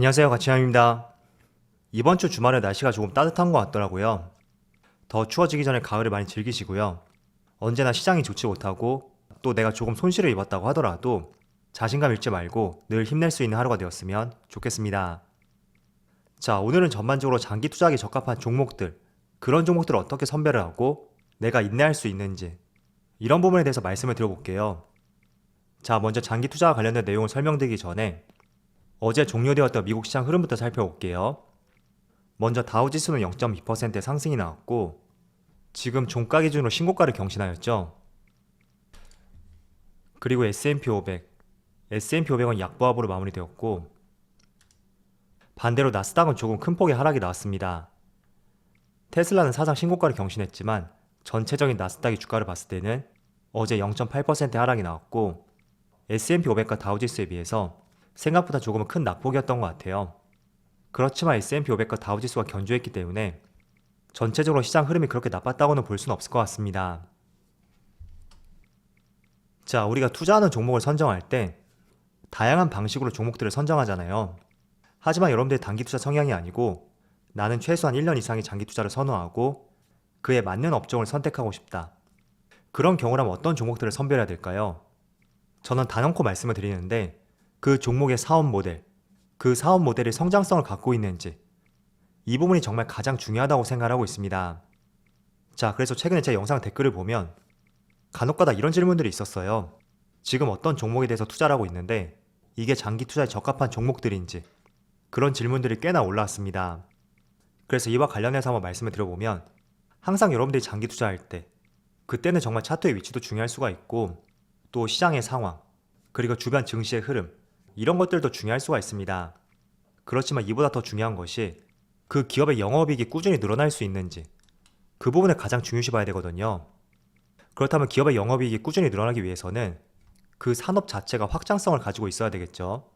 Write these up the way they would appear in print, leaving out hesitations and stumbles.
안녕하세요, 가치남입니다. 이번 주 주말에 날씨가 조금 따뜻한 것 같더라고요. 더 추워지기 전에 가을을 많이 즐기시고요. 언제나 시장이 좋지 못하고 또 내가 조금 손실을 입었다고 하더라도 자신감 잃지 말고 늘 힘낼 수 있는 하루가 되었으면 좋겠습니다. 자, 오늘은 전반적으로 장기 투자하기 적합한 종목들, 그런 종목들을 어떻게 선별을 하고 내가 인내할 수 있는지 이런 부분에 대해서 말씀을 드려볼게요. 자, 먼저 장기 투자와 관련된 내용을 설명드리기 전에 어제 종료되었던 미국 시장 흐름부터 살펴볼게요. 먼저 다우지수는 0.2%의 상승이 나왔고 지금 종가 기준으로 신고가를 경신하였죠. 그리고 S&P 500은 약보합으로 마무리되었고 반대로 나스닥은 조금 큰 폭의 하락이 나왔습니다. 테슬라는 사상 신고가를 경신했지만 전체적인 나스닥의 주가를 봤을 때는 어제 0.8%의 하락이 나왔고 S&P 500과 다우지수에 비해서 생각보다 조금은 큰 낙폭이었던 것 같아요. 그렇지만 S&P 500과 다우지수가 견조했기 때문에 전체적으로 시장 흐름이 그렇게 나빴다고는 볼 수는 없을 것 같습니다. 자, 우리가 투자하는 종목을 선정할 때 다양한 방식으로 종목들을 선정하잖아요. 하지만 여러분들의 단기 투자 성향이 아니고 나는 최소한 1년 이상의 장기 투자를 선호하고 그에 맞는 업종을 선택하고 싶다. 그런 경우라면 어떤 종목들을 선별해야 될까요? 저는 단언코 말씀을 드리는데 그 종목의 사업 모델, 그 사업 모델이 성장성을 갖고 있는지 이 부분이 정말 가장 중요하다고 생각하고 있습니다. 자, 그래서 최근에 제 영상 댓글을 보면 간혹가다 이런 질문들이 있었어요. 지금 어떤 종목에 대해서 투자를 하고 있는데 이게 장기 투자에 적합한 종목들인지 그런 질문들이 꽤나 올라왔습니다. 그래서 이와 관련해서 한번 말씀을 드려보면 항상 여러분들이 장기 투자할 때 그때는 정말 차트의 위치도 중요할 수가 있고 또 시장의 상황, 그리고 주변 증시의 흐름 이런 것들도 중요할 수가 있습니다. 그렇지만 이보다 더 중요한 것이 그 기업의 영업이익이 꾸준히 늘어날 수 있는지 그 부분을 가장 중요시 봐야 되거든요. 그렇다면 기업의 영업이익이 꾸준히 늘어나기 위해서는 그 산업 자체가 확장성을 가지고 있어야 되겠죠.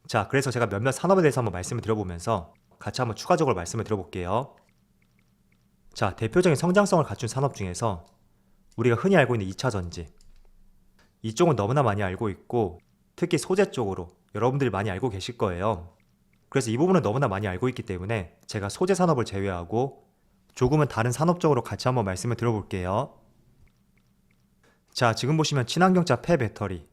자, 그래서 제가 몇몇 산업에 대해서 한번 말씀을 드려보면서 같이 한번 추가적으로 말씀을 드려볼게요. 자, 대표적인 성장성을 갖춘 산업 중에서 우리가 흔히 알고 있는 2차 전지 이쪽은 너무나 많이 알고 있고 특히 소재 쪽으로 여러분들이 많이 알고 계실 거예요. 그래서 이 부분은 너무나 많이 알고 있기 때문에 제가 소재 산업을 제외하고 조금은 다른 산업 쪽으로 같이 한번 말씀을 드려볼게요. 자, 지금 보시면 친환경차 폐배터리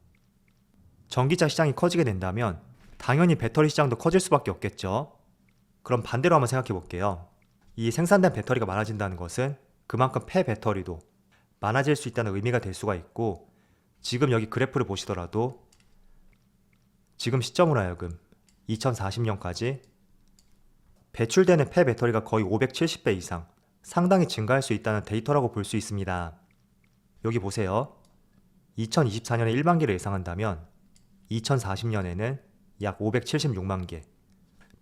전기차 시장이 커지게 된다면 당연히 배터리 시장도 커질 수밖에 없겠죠. 그럼 반대로 한번 생각해 볼게요. 이 생산된 배터리가 많아진다는 것은 그만큼 폐배터리도 많아질 수 있다는 의미가 될 수가 있고 지금 여기 그래프를 보시더라도 지금 시점으로 하여금 2040년까지 배출되는 폐배터리가 거의 570배 이상 상당히 증가할 수 있다는 데이터라고 볼 수 있습니다. 여기 보세요. 2024년에 1만 개를 예상한다면 2040년에는 약 576만 개.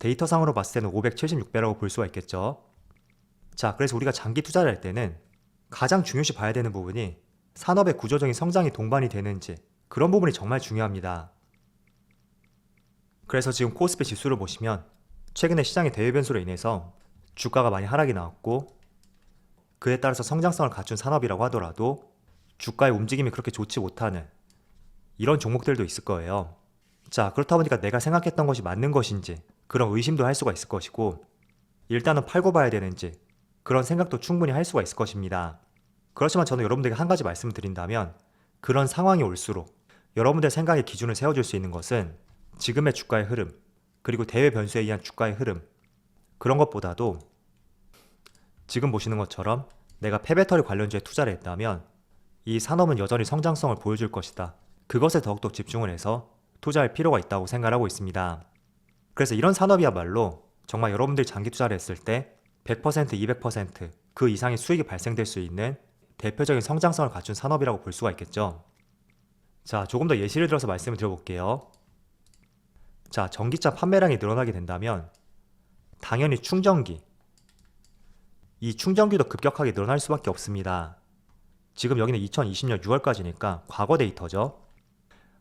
데이터상으로 봤을 때는 576배라고 볼 수가 있겠죠. 자, 그래서 우리가 장기 투자를 할 때는 가장 중요시 봐야 되는 부분이 산업의 구조적인 성장이 동반이 되는지 그런 부분이 정말 중요합니다. 그래서 지금 코스피 지수를 보시면 최근에 시장의 대외 변수로 인해서 주가가 많이 하락이 나왔고 그에 따라서 성장성을 갖춘 산업이라고 하더라도 주가의 움직임이 그렇게 좋지 못하는 이런 종목들도 있을 거예요. 자, 그렇다 보니까 내가 생각했던 것이 맞는 것인지 그런 의심도 할 수가 있을 것이고 일단은 팔고 봐야 되는지 그런 생각도 충분히 할 수가 있을 것입니다. 그렇지만 저는 여러분들에게 한 가지 말씀을 드린다면 그런 상황이 올수록 여러분들 생각의 기준을 세워줄 수 있는 것은 지금의 주가의 흐름 그리고 대외 변수에 의한 주가의 흐름 그런 것보다도 지금 보시는 것처럼 내가 폐배터리 관련주에 투자를 했다면 이 산업은 여전히 성장성을 보여줄 것이다. 그것에 더욱더 집중을 해서 투자할 필요가 있다고 생각하고 있습니다. 그래서 이런 산업이야말로 정말 여러분들이 장기 투자를 했을 때 100%, 200%그 이상의 수익이 발생될 수 있는 대표적인 성장성을 갖춘 산업이라고 볼 수가 있겠죠. 자, 조금 더 예시를 들어서 말씀을 드려볼게요. 자, 전기차 판매량이 늘어나게 된다면 당연히 충전기 이 충전기도 급격하게 늘어날 수밖에 없습니다. 지금 여기는 2020년 6월까지니까 과거 데이터죠.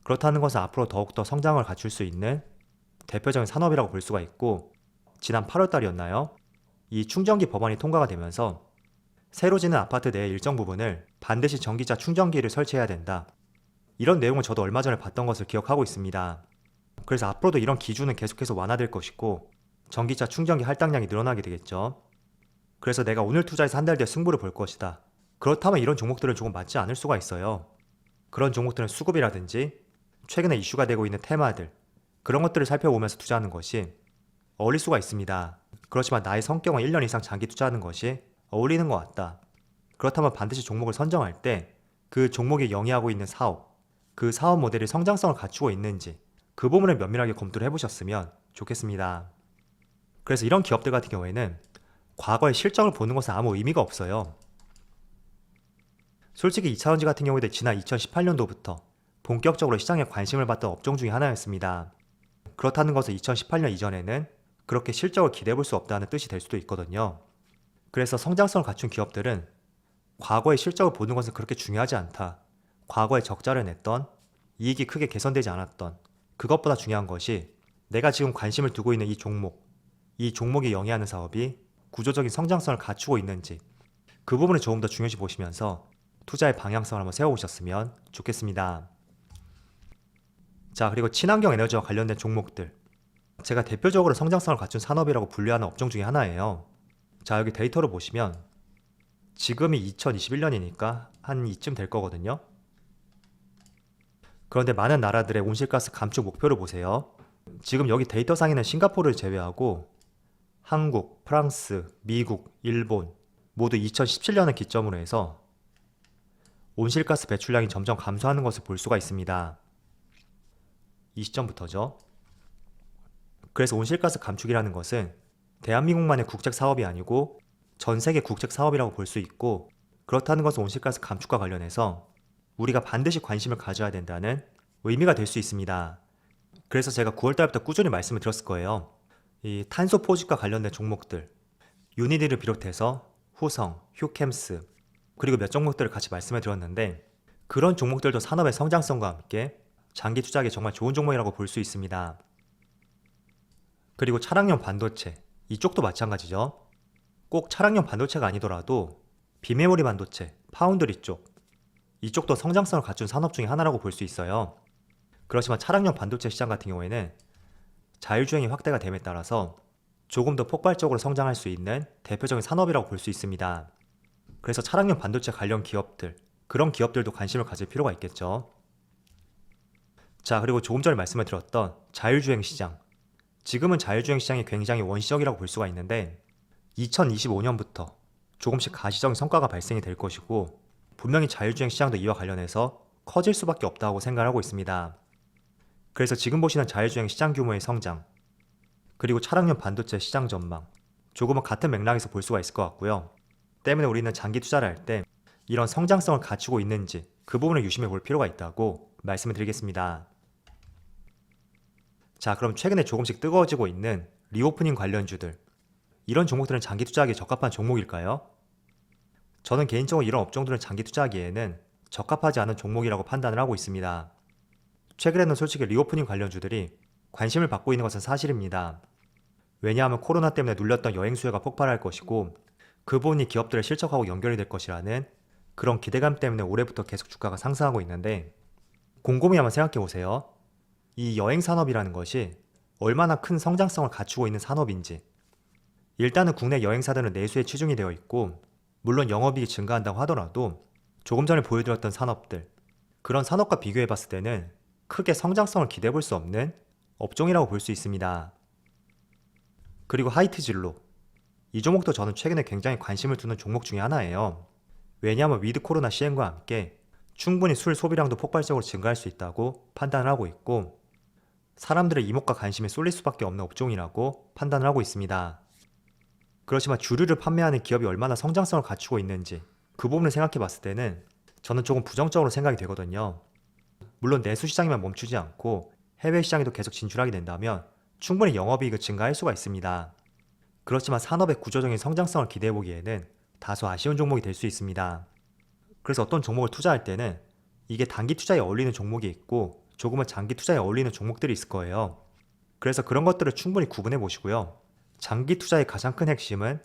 그렇다는 것은 앞으로 더욱더 성장을 갖출 수 있는 대표적인 산업이라고 볼 수가 있고 지난 8월달이었나요? 이 충전기 법안이 통과가 되면서 새로 짓는 아파트 내의 일정 부분을 반드시 전기차 충전기를 설치해야 된다. 이런 내용을 저도 얼마 전에 봤던 것을 기억하고 있습니다. 그래서 앞으로도 이런 기준은 계속해서 완화될 것이고 전기차 충전기 할당량이 늘어나게 되겠죠. 그래서 내가 오늘 투자해서 한 달 뒤에 승부를 볼 것이다. 그렇다면 이런 종목들은 조금 맞지 않을 수가 있어요. 그런 종목들은 수급이라든지 최근에 이슈가 되고 있는 테마들, 그런 것들을 살펴보면서 투자하는 것이 어울릴 수가 있습니다. 그렇지만 나의 성격은 1년 이상 장기 투자하는 것이 어울리는 것 같다. 그렇다면 반드시 종목을 선정할 때 그 종목이 영위하고 있는 사업, 그 사업 모델이 성장성을 갖추고 있는지 그 부분을 면밀하게 검토를 해보셨으면 좋겠습니다. 그래서 이런 기업들 같은 경우에는 과거의 실적을 보는 것은 아무 의미가 없어요. 솔직히 이차전지 같은 경우에도 지난 2018년도부터 본격적으로 시장에 관심을 받던 업종 중에 하나였습니다. 그렇다는 것은 2018년 이전에는 그렇게 실적을 기대해 볼 수 없다는 뜻이 될 수도 있거든요. 그래서 성장성을 갖춘 기업들은 과거의 실적을 보는 것은 그렇게 중요하지 않다. 과거에 적자를 냈던, 이익이 크게 개선되지 않았던, 그것보다 중요한 것이 내가 지금 관심을 두고 있는 이 종목이 영위하는 사업이 구조적인 성장성을 갖추고 있는지 그 부분을 조금 더 중요시 보시면서 투자의 방향성을 한번 세워보셨으면 좋겠습니다. 자, 그리고 친환경 에너지와 관련된 종목들. 제가 대표적으로 성장성을 갖춘 산업이라고 분류하는 업종 중에 하나예요. 자, 여기 데이터를 보시면 지금이 2021년이니까 한 이쯤 될 거거든요. 그런데 많은 나라들의 온실가스 감축 목표를 보세요. 지금 여기 데이터상에는 싱가포르를 제외하고 한국, 프랑스, 미국, 일본 모두 2017년을 기점으로 해서 온실가스 배출량이 점점 감소하는 것을 볼 수가 있습니다. 이 시점부터죠. 그래서 온실가스 감축이라는 것은 대한민국만의 국책 사업이 아니고 전 세계 국책 사업이라고 볼 수 있고, 그렇다는 것은 온실가스 감축과 관련해서 우리가 반드시 관심을 가져야 된다는 의미가 될 수 있습니다. 그래서 제가 9월달부터 꾸준히 말씀을 드렸을 거예요. 이 탄소 포집과 관련된 종목들, 유니디를 비롯해서 후성, 휴캠스, 그리고 몇 종목들을 같이 말씀을 드렸는데 그런 종목들도 산업의 성장성과 함께 장기 투자하기 정말 좋은 종목이라고 볼 수 있습니다. 그리고 차량용 반도체, 이쪽도 마찬가지죠. 꼭 차량용 반도체가 아니더라도 비메모리 반도체, 파운드리 이쪽도 성장성을 갖춘 산업 중에 하나라고 볼 수 있어요. 그렇지만 차량용 반도체 시장 같은 경우에는 자율주행이 확대가 됨에 따라서 조금 더 폭발적으로 성장할 수 있는 대표적인 산업이라고 볼 수 있습니다. 그래서 차량용 반도체 관련 기업들, 그런 기업들도 관심을 가질 필요가 있겠죠. 자, 그리고 조금 전에 말씀을 드렸던 자율주행 시장. 지금은 자율주행 시장이 굉장히 원시적이라고 볼 수가 있는데 2025년부터 조금씩 가시적인 성과가 발생이 될 것이고, 분명히 자율주행 시장도 이와 관련해서 커질 수밖에 없다고 생각하고 있습니다. 그래서 지금 보시는 자율주행 시장 규모의 성장, 그리고 차량용 반도체 시장 전망, 조금은 같은 맥락에서 볼 수가 있을 것 같고요. 때문에 우리는 장기 투자를 할 때 이런 성장성을 갖추고 있는지 그 부분을 유심히 볼 필요가 있다고 말씀을 드리겠습니다. 자, 그럼 최근에 조금씩 뜨거워지고 있는 리오프닝 관련주들, 이런 종목들은 장기 투자하기에 적합한 종목일까요? 저는 개인적으로 이런 업종들은 장기 투자하기에는 적합하지 않은 종목이라고 판단을 하고 있습니다. 최근에는 솔직히 리오프닝 관련주들이 관심을 받고 있는 것은 사실입니다. 왜냐하면 코로나 때문에 눌렸던 여행 수요가 폭발할 것이고 그 부분이 기업들의 실적하고 연결이 될 것이라는 그런 기대감 때문에 올해부터 계속 주가가 상승하고 있는데, 곰곰이 한번 생각해 보세요. 이 여행 산업이라는 것이 얼마나 큰 성장성을 갖추고 있는 산업인지. 일단은 국내 여행사들은 내수에 치중이 되어 있고, 물론 영업이익이 증가한다고 하더라도 조금 전에 보여드렸던 산업들, 그런 산업과 비교해 봤을 때는 크게 성장성을 기대해 볼 수 없는 업종이라고 볼 수 있습니다. 그리고 하이트진로, 이 종목도 저는 최근에 굉장히 관심을 두는 종목 중에 하나예요. 왜냐하면 위드 코로나 시행과 함께 충분히 술 소비량도 폭발적으로 증가할 수 있다고 판단을 하고 있고, 사람들의 이목과 관심이 쏠릴 수밖에 없는 업종이라고 판단을 하고 있습니다. 그렇지만 주류를 판매하는 기업이 얼마나 성장성을 갖추고 있는지 그 부분을 생각해 봤을 때는 저는 조금 부정적으로 생각이 되거든요. 물론 내수 시장에만 멈추지 않고 해외 시장에도 계속 진출하게 된다면 충분히 영업이익을 증가할 수가 있습니다. 그렇지만 산업의 구조적인 성장성을 기대해 보기에는 다소 아쉬운 종목이 될 수 있습니다. 그래서 어떤 종목을 투자할 때는 이게 단기 투자에 어울리는 종목이 있고 조금은 장기 투자에 어울리는 종목들이 있을 거예요. 그래서 그런 것들을 충분히 구분해 보시고요. 장기 투자의 가장 큰 핵심은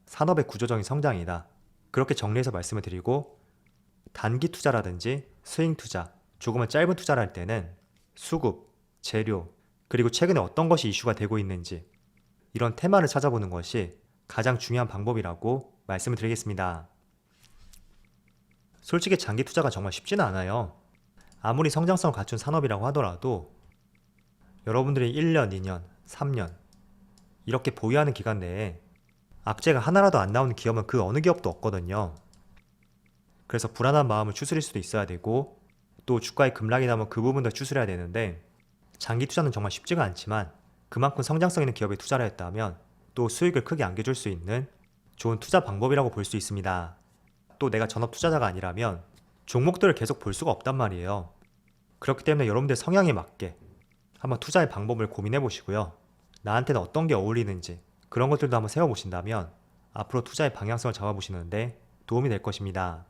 산업의 구조적인 성장이다. 그렇게 정리해서 말씀을 드리고, 단기 투자라든지 스윙 투자, 조금은 짧은 투자를 할 때는 수급, 재료, 그리고 최근에 어떤 것이 이슈가 되고 있는지 이런 테마를 찾아보는 것이 가장 중요한 방법이라고 말씀을 드리겠습니다. 솔직히 장기 투자가 정말 쉽지는 않아요. 아무리 성장성을 갖춘 산업이라고 하더라도 여러분들이 1년, 2년, 3년 이렇게 보유하는 기간 내에 악재가 하나라도 안 나오는 기업은 그 어느 기업도 없거든요. 그래서 불안한 마음을 추스릴 수도 있어야 되고 또 주가의 급락이 나면 그 부분도 추스려야 되는데 장기 투자는 정말 쉽지가 않지만 그만큼 성장성 있는 기업에 투자를 했다면 또 수익을 크게 안겨줄 수 있는 좋은 투자 방법이라고 볼 수 있습니다. 또 내가 전업 투자자가 아니라면 종목들을 계속 볼 수가 없단 말이에요. 그렇기 때문에 여러분들 성향에 맞게 한번 투자의 방법을 고민해 보시고요. 나한테는 어떤 게 어울리는지 그런 것들도 한번 세워보신다면 앞으로 투자의 방향성을 잡아보시는데 도움이 될 것입니다.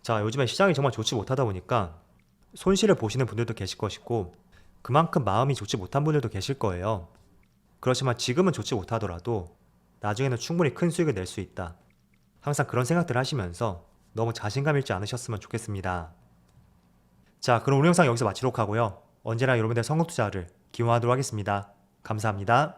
자, 요즘에 시장이 정말 좋지 못하다 보니까 손실을 보시는 분들도 계실 것이고 그만큼 마음이 좋지 못한 분들도 계실 거예요. 그렇지만 지금은 좋지 못하더라도 나중에는 충분히 큰 수익을 낼 수 있다. 항상 그런 생각들 하시면서 너무 자신감 잃지 않으셨으면 좋겠습니다. 자, 그럼 오늘 영상 여기서 마치도록 하고요. 언제나 여러분들의 성공 투자를 기원하도록 하겠습니다. 감사합니다.